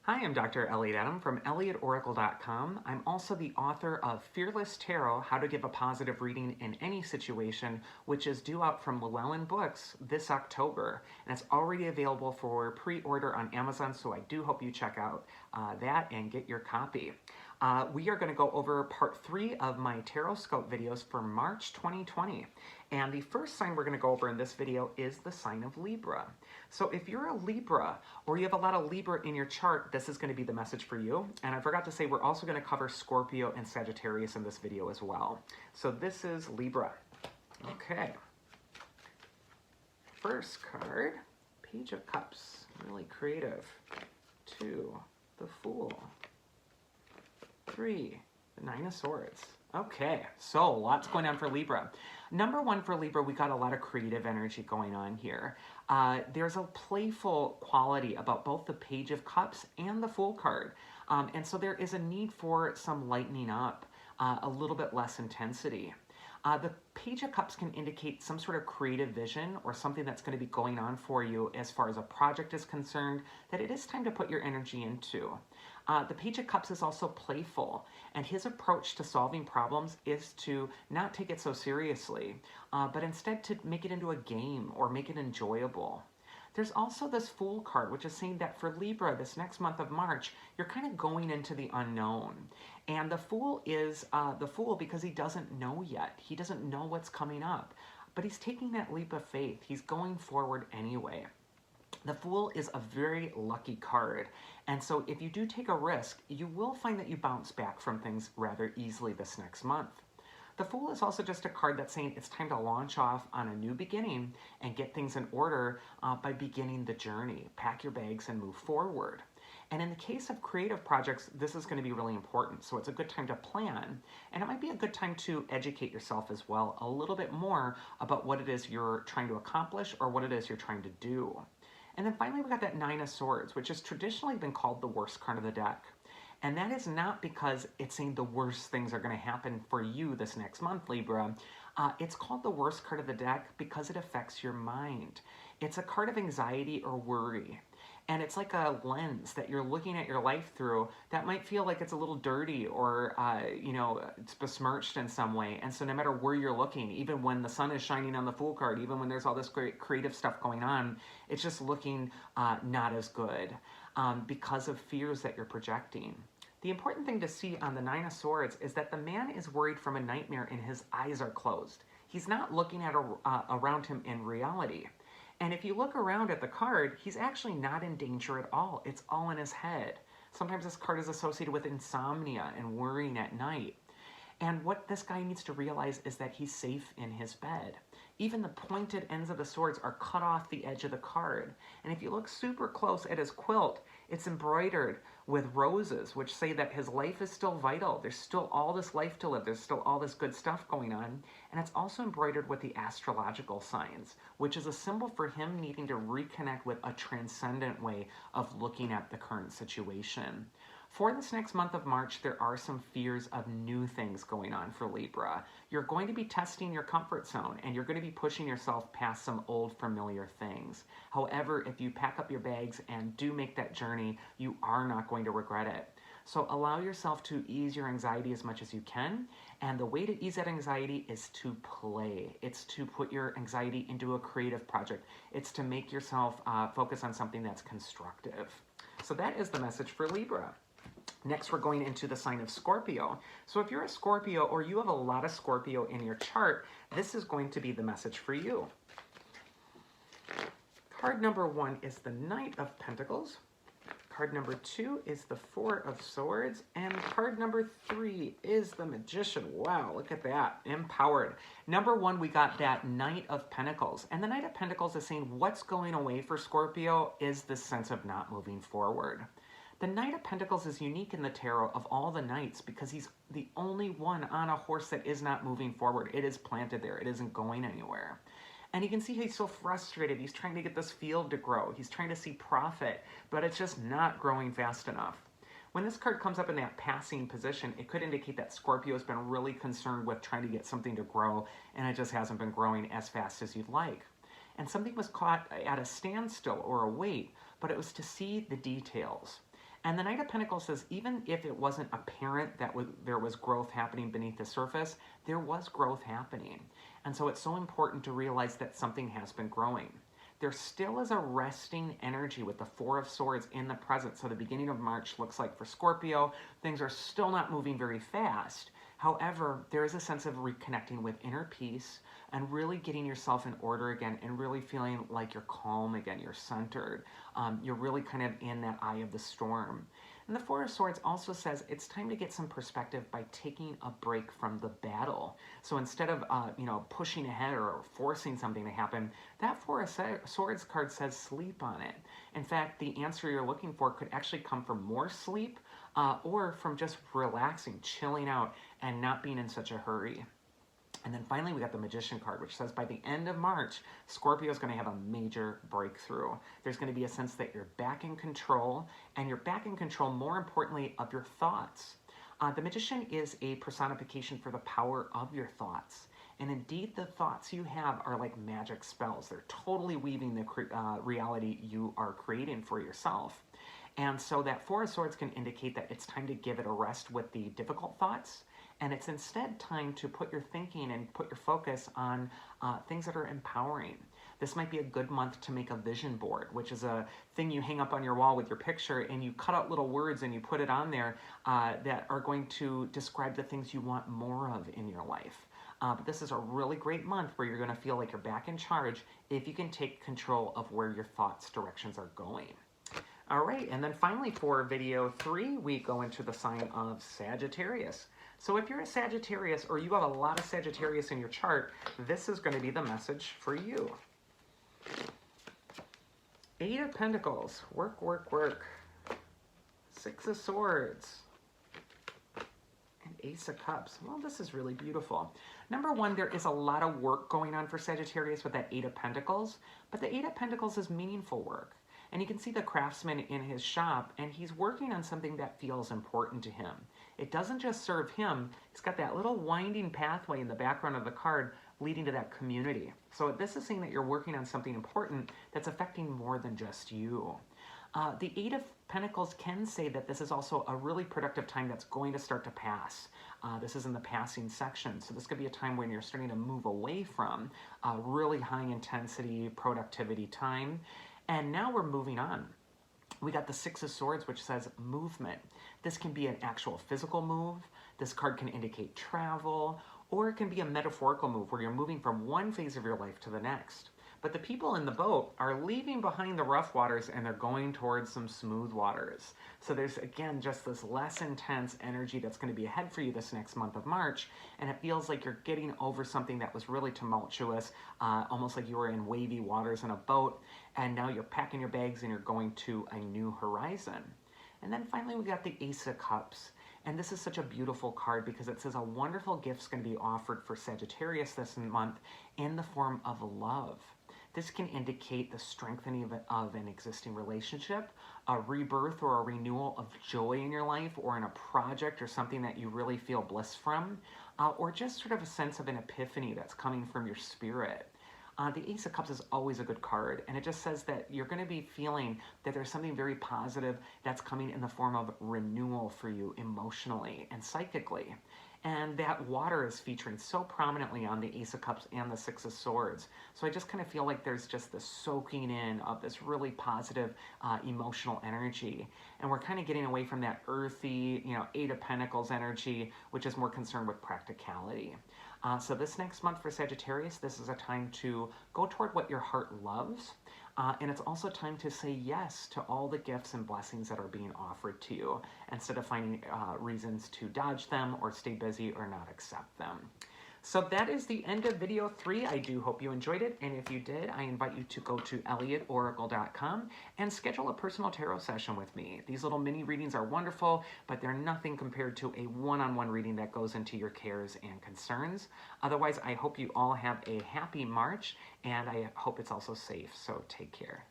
Hi, I'm Dr. Elliot Adam from ElliotOracle.com. I'm also the author of Fearless Tarot, How to Give a Positive Reading in Any Situation, which is due out from Llewellyn Books this October. And it's already available for pre-order on Amazon, so I do hope you check out that and get your copy. We are going to go over part 3 of my Tarotscope videos for March 2020. And the first sign we're going to go over in this video is the sign of Libra. So if you're a Libra or you have a lot of Libra in your chart, this is going to be the message for you. And I forgot to say, we're also going to cover Scorpio and Sagittarius in this video as well. So this is Libra. Okay. First card, Page of Cups, really creative. 2, the Fool. 3, the Nine of Swords. Okay, so lots going on for Libra. Number 1 for Libra, we got a lot of creative energy going on here. There's a playful quality about both the Page of Cups and the Fool card. And so there is a need for some lightening up, a little bit less intensity. The Page of Cups can indicate some sort of creative vision or something that's going to be going on for you as far as a project is concerned that it is time to put your energy into. The Page of Cups is also playful, and his approach to solving problems is to not take it so seriously, but instead to make it into a game or make it enjoyable. There's also this Fool card, which is saying that for Libra, this next month of March, you're kind of going into the unknown. And the Fool is the Fool because he doesn't know yet. He doesn't know what's coming up, but he's taking that leap of faith. He's going forward anyway. The Fool is a very lucky card, and so if you do take a risk, you will find that you bounce back from things rather easily this next month. The Fool is also just a card that's saying it's time to launch off on a new beginning and get things in order by beginning the journey. Pack your bags and move forward. And in the case of creative projects, this is going to be really important. So it's a good time to plan, and it might be a good time to educate yourself as well a little bit more about what it is you're trying to accomplish or what it is you're trying to do. And then finally, we got that Nine of Swords, which has traditionally been called the worst card of the deck. And that is not because it's saying the worst things are going to happen for you this next month, Libra. It's called the worst card of the deck because it affects your mind. It's a card of anxiety or worry. And it's like a lens that you're looking at your life through that might feel like it's a little dirty or, it's besmirched in some way. And so no matter where you're looking, even when the sun is shining on the Fool card, even when there's all this great creative stuff going on, it's just looking not as good because of fears that you're projecting. The important thing to see on the Nine of Swords is that the man is worried from a nightmare and his eyes are closed. He's not looking at around him in reality. And if you look around at the card, he's actually not in danger at all. It's all in his head. Sometimes this card is associated with insomnia and worrying at night. And what this guy needs to realize is that he's safe in his bed. Even the pointed ends of the swords are cut off the edge of the card. And if you look super close at his quilt, it's embroidered with roses, which say that his life is still vital. There's still all this life to live. There's still all this good stuff going on. And it's also embroidered with the astrological signs, which is a symbol for him needing to reconnect with a transcendent way of looking at the current situation. For this next month of March, there are some fears of new things going on for Libra. You're going to be testing your comfort zone, and you're going to be pushing yourself past some old familiar things. However, if you pack up your bags and do make that journey, you are not going to regret it. So allow yourself to ease your anxiety as much as you can, and the way to ease that anxiety is to play. It's to put your anxiety into a creative project. It's to make yourself focus on something that's constructive. So that is the message for Libra. Next, we're going into the sign of Scorpio. So if you're a Scorpio or you have a lot of Scorpio in your chart, this is going to be the message for you. Card number 1 is the Knight of Pentacles. Card number 2 is the Four of Swords. And card number 3 is the Magician. Wow, look at that. Empowered. Number 1, we got that Knight of Pentacles. And the Knight of Pentacles is saying what's going away for Scorpio is this sense of not moving forward. The Knight of Pentacles is unique in the tarot of all the knights because he's the only one on a horse that is not moving forward. It is planted there. It isn't going anywhere. And you can see he's so frustrated. He's trying to get this field to grow. He's trying to see profit, but it's just not growing fast enough. When this card comes up in that passing position, it could indicate that Scorpio has been really concerned with trying to get something to grow, and it just hasn't been growing as fast as you'd like. And something was caught at a standstill or a wait, but it was to see the details. And the Knight of Pentacles says, even if it wasn't apparent that there was growth happening beneath the surface, there was growth happening. And so it's so important to realize that something has been growing. There still is a resting energy with the Four of Swords in the present. So the beginning of March looks like for Scorpio, things are still not moving very fast. However, there is a sense of reconnecting with inner peace and really getting yourself in order again and really feeling like you're calm again, you're centered. You're really kind of in that eye of the storm. And the Four of Swords also says it's time to get some perspective by taking a break from the battle. So instead of pushing ahead or forcing something to happen, that Four of Swords card says sleep on it. In fact, the answer you're looking for could actually come from more sleep or from just relaxing, chilling out, and not being in such a hurry. And then finally, we got the Magician card, which says by the end of March, Scorpio is going to have a major breakthrough. There's going to be a sense that you're back in control, and you're back in control, more importantly, of your thoughts. The Magician is a personification for the power of your thoughts. And indeed, the thoughts you have are like magic spells. They're totally weaving the reality you are creating for yourself. And so that Four of Swords can indicate that it's time to give it a rest with the difficult thoughts. And it's instead time to put your thinking and put your focus on things that are empowering. This might be a good month to make a vision board, which is a thing you hang up on your wall with your picture, and you cut out little words and you put it on there that are going to describe the things you want more of in your life. But this is a really great month where you're going to feel like you're back in charge if you can take control of where your thoughts' directions are going. All right, and then finally for video 3, we go into the sign of Sagittarius. So if you're a Sagittarius or you have a lot of Sagittarius in your chart, this is going to be the message for you. 8 of Pentacles, work, work, work. 6 of Swords. And Ace of Cups. Well, this is really beautiful. Number one, there is a lot of work going on for Sagittarius with that 8 of Pentacles, but the 8 of Pentacles is meaningful work. And you can see the craftsman in his shop, and he's working on something that feels important to him. It doesn't just serve him. He's got that little winding pathway in the background of the card leading to that community. So this is saying that you're working on something important that's affecting more than just you. The 8 of Pentacles can say that this is also a really productive time that's going to start to pass. This is in the passing section. So this could be a time when you're starting to move away from really high intensity productivity time. And now we're moving on. We got the 6 of Swords, which says movement. This can be an actual physical move. This card can indicate travel, or it can be a metaphorical move where you're moving from one phase of your life to the next. But the people in the boat are leaving behind the rough waters and they're going towards some smooth waters. So there's, again, just this less intense energy that's going to be ahead for you this next month of March. And it feels like you're getting over something that was really tumultuous, almost like you were in wavy waters in a boat. And now you're packing your bags and you're going to a new horizon. And then finally, we got the Ace of Cups. And this is such a beautiful card because it says a wonderful gift's going to be offered for Sagittarius this month in the form of love. This can indicate the strengthening of an existing relationship, a rebirth or a renewal of joy in your life, or in a project or something that you really feel bliss from, or just sort of a sense of an epiphany that's coming from your spirit. The Ace of Cups is always a good card, and it just says that you're going to be feeling that there's something very positive that's coming in the form of renewal for you emotionally and psychically. And that water is featuring so prominently on the Ace of Cups and the 6 of Swords. So I just kind of feel like there's just this soaking in of this really positive emotional energy. And we're kind of getting away from that earthy, 8 of Pentacles energy, which is more concerned with practicality. So this next month for Sagittarius, this is a time to go toward what your heart loves. And it's also time to say yes to all the gifts and blessings that are being offered to you instead of finding reasons to dodge them or stay busy or not accept them. So that is the end of video 3. I do hope you enjoyed it. And if you did, I invite you to go to elliotoracle.com and schedule a personal tarot session with me. These little mini readings are wonderful, but they're nothing compared to a one-on-one reading that goes into your cares and concerns. Otherwise, I hope you all have a happy March, and I hope it's also safe. So take care.